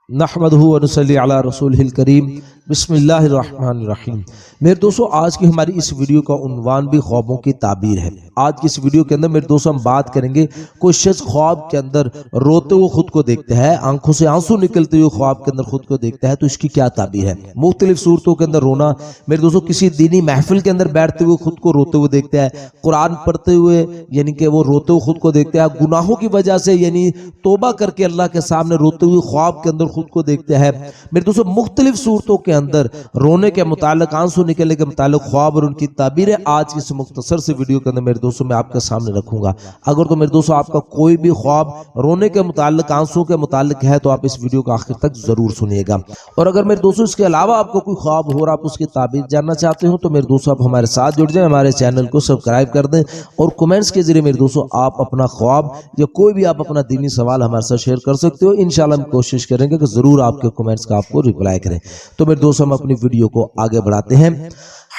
نحمدہ و نصلی علی رسولہ الکریم بسم اللہ الرحمن الرحیم۔ میرے دوستو، آج کی ہماری اس ویڈیو کا عنوان بھی خوابوں کی تعبیر ہے۔ آج کی اس ویڈیو کے اندر میرے دوستو ہم بات کریں گے، کوئی شخص خواب کے اندر روتے ہوئے خود کو دیکھتا ہے، آنکھوں سے آنسو نکلتے ہوئے خواب کے اندر خود کو دیکھتا ہے، تو اس کی کیا تعبیر ہے؟ مختلف صورتوں کے اندر رونا، میرے دوستو کسی دینی محفل کے اندر بیٹھتے ہوئے خود کو روتے ہوئے دیکھتا ہے، قرآن پڑھتے ہوئے یعنی کہ وہ روتے ہوئے خود کو دیکھتا ہے، گناہوں کی وجہ سے یعنی توبہ کر کے اللہ کے سامنے روتے ہوئے خواب کے اندر خود کو دیکھتے ہیں۔ میرے دوستو مختلف صورتوں کے اندر رونے کے متعلق، آنسو نکلنے کے متعلق خواب اور ان کی تعبیریں آج کی اس مختصر سے ویڈیو کے اندر میرے دوستو میں آپ کے سامنے رکھوں گا۔ اگر تو میرے دوستو آپ کا کوئی بھی خواب رونے کے متعلق، آنسو کے متعلق ہے تو آپ اس ویڈیو کا آخر تک ضرور سنیے گا۔ اور اگر میرے دوستو اس کے علاوہ آپ کو کوئی خواب ہو اور آپ اس کی تعبیر جاننا چاہتے ہو تو میرے دوستو آپ ہمارے ساتھ جڑ جائیں، ہمارے چینل کو سبسکرائب کر دیں اور کمنٹس کے ذریعے میرے دوستو آپ اپنا خواب یا کوئی بھی آپ اپنا دینی سوال ہمارے ساتھ شیئر کر سکتے ہو۔ انشاءاللہ ہم کوشش کریں گے کہ ضرور آپ کے کمنٹس کا آپ کو ریپلائی کریں۔ تو میرے دوستو ہم اپنی ویڈیو کو آگے بڑھاتے ہیں۔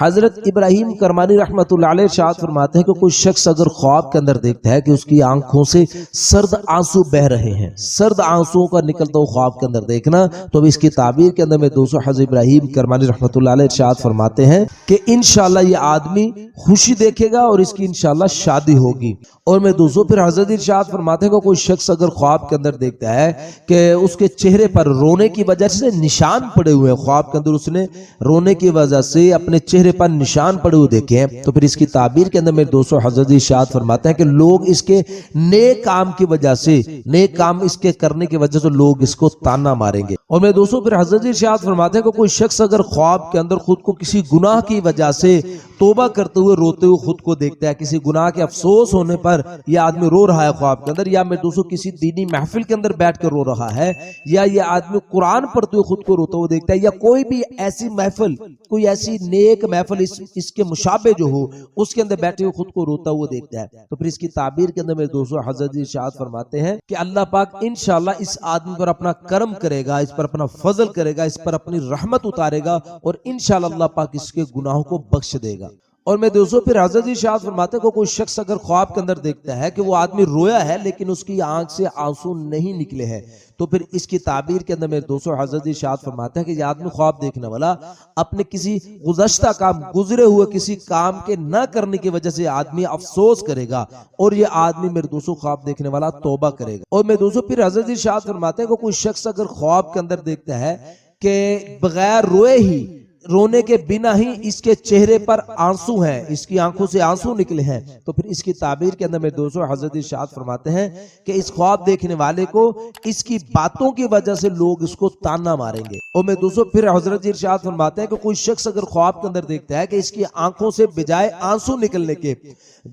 حضرت ابراہیم کرمانی رحمت اللہ علیہ ارشاد فرماتے ہیں کہ کوئی شخص اگر خواب کے اندر دیکھتا ہے کہ اس کی آنکھوں سے سرد آنسو بہ رہے ہیں، سرد آنسو کا نکلتا ہوا خواب کے اندر دیکھنا، تو اس کی تعبیر کے اندر میں دوستو حضرت ابراہیم کرمانی رحمت اللہ علیہ ارشاد فرماتے ہیں کہ انشاءاللہ یہ آدمی خوشی دیکھے گا اور اس کی انشاءاللہ شادی ہوگی۔ اور میں دوستو پھر حضرت ارشاد فرماتے ہیں کہ کوئی شخص اگر خواب کے اندر دیکھتا ہے کہ اس کے چہرے پر رونے کی وجہ سے نشان پڑے ہوئے ہیں، خواب کے اندر اس نے رونے کی وجہ سے اپنے چہرے پر نشان پڑے ہوئے دیکھے ہیں، تو پھر اس کی تعبیر کے اندر میرے دوستو حضرت ارشاد فرماتے ہیں کہ لوگ اس کے نیک کام کی وجہ سے، نیک کام اس کے کرنے کی وجہ سے لوگ اس کو تانا ماریں گے۔ اور میرے دوستو پھر حضرت ارشاد فرماتے ہیں کہ کوئی شخص اگر خواب کے اندر خود کو کسی گناہ کی وجہ سے توبہ کرتے ہوئے روتے ہوئے خود کو دیکھتا ہے، کسی گناہ کے افسوس ہونے پر یہ آدمی رو رہا ہے خواب کے اندر، یا میرے دوستو کسی دینی محفل کے اندر بیٹھ کر رو رہا ہے، یا یہ آدمی قرآن پڑھتے ہوئے خود کو روتے ہوئے دیکھتا ہے، یا کوئی بھی ایسی محفل، کوئی ایسی نیک محفل اس کے مشابہ جو ہو اس کے اندر بیٹھے ہوئے خود کو روتا ہوا دیکھتا ہے، تو پھر اس کی تعبیر کے اندر میرے دوستو حضرت ارشاد فرماتے ہیں کہ اللہ پاک انشاءاللہ اس آدمی پر اپنا کرم کرے گا، اس پر اپنا فضل کرے گا، اس پر اپنی رحمت اتارے گا اور انشاءاللہ اللہ پاک اس کے گناہوں کو بخش دے گا۔ اور میں دوستو پھر حضرت ارشاد فرماتے ہیں کہ کوئی شخص اگر خواب کے اندر دیکھتا ہے کہ وہ آدمی رویا ہے لیکن اس کی آنکھ سے آنسو نہیں نکلے ہیں، تو پھر اس کی تعبیر کے اندر میرے دوستو حضرت ارشاد فرماتے ہیں کہ یہ آدمی خواب دیکھنے والا اپنے کسی گزشتہ کام، گزرے ہوئے کسی کام کے نہ کرنے کی وجہ سے آدمی افسوس کرے گا، اور یہ آدمی میرے دوستو خواب دیکھنے والا توبہ کرے گا۔ اور میرے دوستو پھر حضرت ارشاد فرماتے ہیں کہ کوئی شخص اگر خواب کے اندر دیکھتا ہے کہ بغیر روئے ہی، رونے کے بنا ہی اس کے چہرے پر آنسو ہیں، اس کی آنکھوں سے آنسو نکلے ہیں، تو پھر اس کی تعبیر کے اندر میرے دوستو حضرت ارشاد فرماتے ہیں کہ اس خواب دیکھنے والے کو اس کی باتوں کی وجہ سے لوگ اس کو تانا ماریں گے۔ اور میں دوستو پھر حضرت ارشاد فرماتے ہیں کہ کوئی شخص اگر خواب کے اندر دیکھتا ہے کہ اس کی آنکھوں سے بجائے آنسو نکلنے کے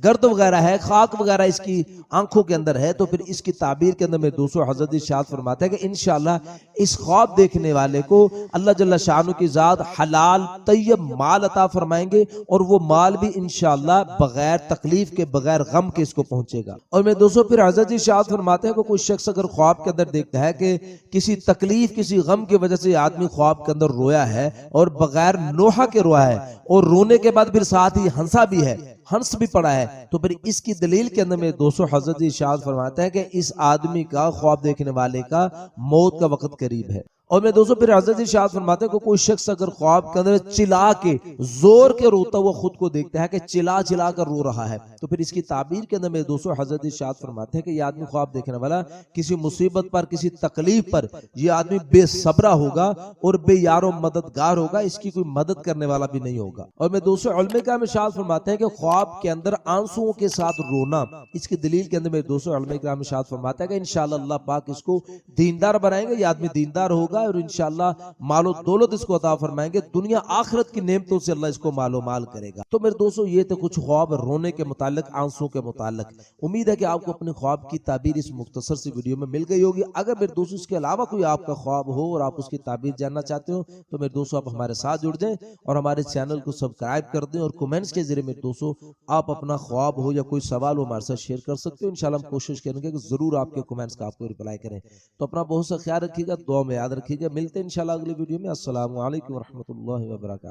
گرد وغیرہ ہے، خاک وغیرہ اس کی آنکھوں کے اندر ہے، تو پھر اس کی تعبیر کے اندر میں دوستو حضرت ارشاد فرماتے ہیں کہ انشاءاللہ اس خواب دیکھنے والے کو اللہ جل شانہ کی ذات حلال طیب مال عطا فرمائیں گے، اور وہ مال بھی انشاءاللہ بغیر تکلیف کے، بغیر غم کے اس کو پہنچے گا۔ اور میں دوستو پھر حضرت ارشاد فرماتے ہیں کہ کوئی شخص اگر خواب کے اندر دیکھتا ہے کہ کسی تکلیف، کسی غم کی وجہ سے آدمی خواب کے اندر رویا ہے اور بغیر نوحہ کے رویا ہے، اور رونے کے بعد پھر ساتھ ہی ہنسا بھی ہے، ہنس بھی پڑا ہے، تو پھر اس کی دلیل کے اندر میں دوستو حضرت ارشاد فرماتا ہے کہ اس آدمی کا، خواب دیکھنے والے کا، موت کا وقت قریب ہے۔ اور میں دوستو پھر حضرت ارشاد فرماتے ہیں کہ کوئی شخص اگر خواب کے اندر چلا کے، زور کے روتا ہوا خود کو دیکھتا ہے کہ چلا چلا کر رو رہا ہے، تو پھر اس کی تعبیر کے اندر میں دوستو حضرت ارشاد فرماتے ہیں کہ یہ آدمی خواب دیکھنے والا کسی مصیبت پر، کسی تکلیف پر یہ آدمی بے صبرہ ہوگا اور بے یار و مددگار ہوگا، اس کی کوئی مدد کرنے والا بھی نہیں ہوگا۔ اور میں دوستو علماء کرام ارشاد فرماتے ہیں کہ خواب کے اندر آنسوؤں کے ساتھ رونا، اس کی دلیل کے اندر میں دوستو علماء کرام ارشاد فرماتے ہیں کہ انشاءاللہ اللہ پاک اس کو دیندار بنائیں گے، یہ آدمی دیندار ہوگا اور انشاءاللہ مال و دولت اس کو عطا فرمائیں گے، دنیا آخرت کی نعمتوں سے اللہ اس کو مال و مال کرے گا۔ تو میرے دوستو یہ تھے کچھ خواب رونے کے متعلق، آنسوں کے متعلق۔ امید ہے کہ آپ کو اپنے خواب کی تعبیر اس مختصر سی ویڈیو میں مل گئی ہوگی۔ اگر میرے دوستو اس کے علاوہ کوئی آپ کا خواب ہو اور آپ اس کی تعبیر جاننا چاہتے ہو تو میرے دوستو آپ ہمارے ساتھ جڑ جائیں اور ہمارے چینل کو سبسکرائب کر دیں، اور کمنٹس کے ذریعے میرے دوستو آپ اپنا خواب ہو یا کوئی سوال ہو ہمارے ساتھ شیئر کر سکتے ہو۔ انشاءاللہ ہم کوشش کریں گے کہ ضرور آپ کے کمنٹس کا آپ کو رپلائی کریں۔ تو اپنا بہت سا خیال رکھیے گا، دعا میں یاد رکھیے گا۔ ملتے ہیں انشاءاللہ اگلی ویڈیو میں۔ السلام علیکم ورحمۃ اللہ وبرکاتہ۔